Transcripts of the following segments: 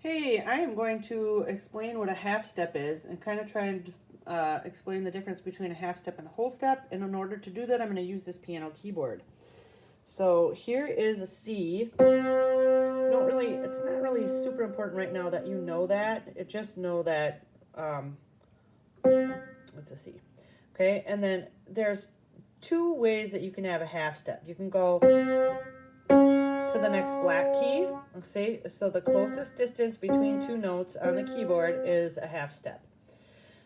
Hey, I am going to explain what a half step is and kind of try and explain the difference between a half step and a whole step. And in order to do that, I'm going to use this piano keyboard. So here is a C. It's not really super important right now that you know that. Just know that it's a C. Okay, and then there's two ways that you can have a half step. You can go to the next black key. See, so the closest distance between two notes on the keyboard is a half step.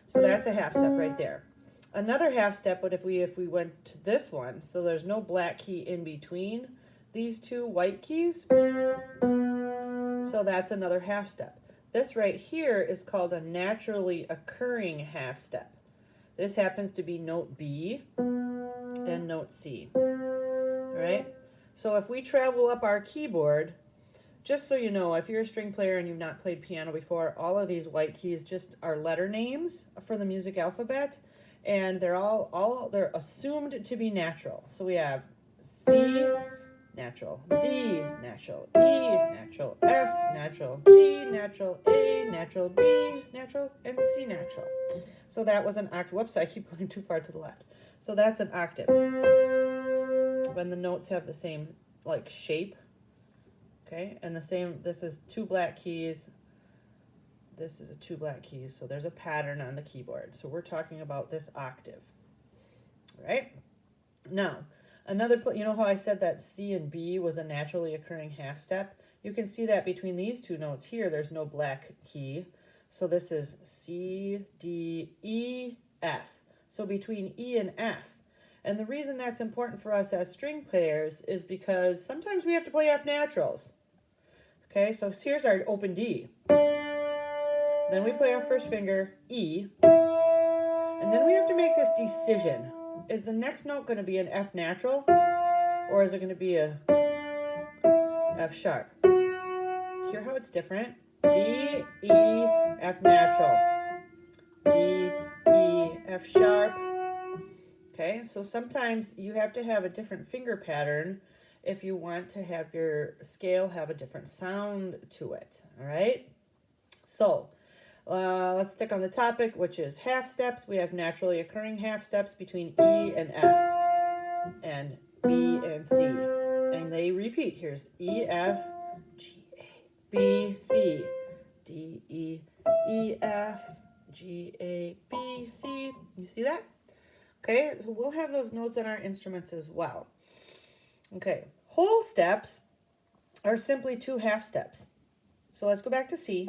So that's a half step right there. Another half step would if we went to this one, so there's no black key in between these two white keys. So that's another half step. This right here is called a naturally occurring half step. This happens to be note B and note C. All right? So if we travel up our keyboard, just so you know, if you're a string player and you've not played piano before, all of these white keys just are letter names for the music alphabet, and they're assumed to be natural. So we have C natural, D natural, E natural, F natural, G natural, A natural, B natural, and C natural. So that was an octave. Whoops, I keep going too far to the left. So that's an octave. When the notes have the same like shape, okay, and the same, this is two black keys, this is two black keys, so there's a pattern on the keyboard. So we're talking about this octave, right? Now, you know how I said that C and B was a naturally occurring half step? You can see that between these two notes here, there's no black key, so this is C, D, E, F. So between E and F. And the reason that's important for us as string players is because sometimes we have to play F naturals. Okay, so here's our open D. Then we play our first finger, E. And then we have to make this decision. Is the next note going to be an F natural? Or is it going to be a F sharp? Hear how it's different? D, E, F natural. D, E, F sharp. Okay, so sometimes you have to have a different finger pattern if you want to have your scale have a different sound to it, all right? So let's stick on the topic, which is half steps. We have naturally occurring half steps between E and F and B and C. And they repeat. Here's E, F, G, A, B, C, D, E, E, F, G, A, B, C. You see that? Okay, so we'll have those notes on our instruments as well. Okay, whole steps are simply two half steps. So let's go back to C.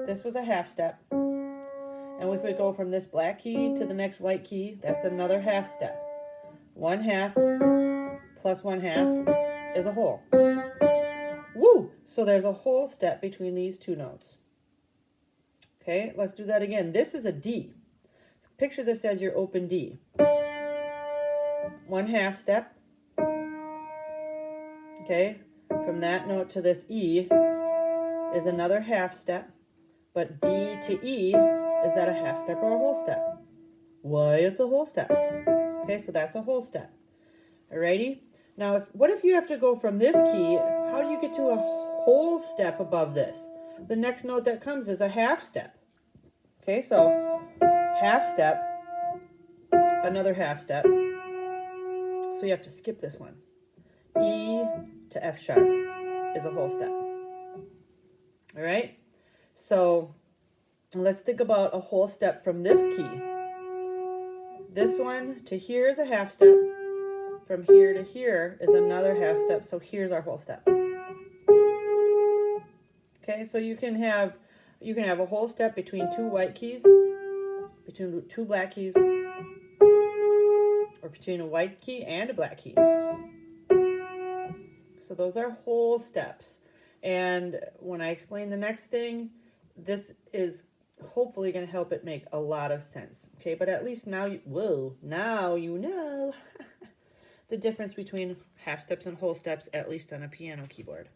This was a half step. And if we go from this black key to the next white key, that's another half step. 1/2 plus 1/2 is a whole. Woo! So there's a whole step between these two notes. Okay, let's do that again. This is a D. Picture this as your open D. 1/2 step. Okay, from that note to this E is another half step, but D to E, is that a half step or a whole step? Why, it's a whole step. Okay, so that's a whole step. Alrighty? Now, what if you have to go from this key, how do you get to a whole step above this? The next note that comes is a half step. Okay, so half step, another half step. So you have to skip this one. E to F sharp is a whole step. All right? So let's think about a whole step from this key. This one to here is a half step. From here to here is another half step. So here's our whole step. Okay, so you can have a whole step between two white keys, between two black keys, or between a white key and a black key. So those are whole steps. And when I explain the next thing, this is hopefully going to help it make a lot of sense. Okay, but at least now you know the difference between half steps and whole steps, at least on a piano keyboard.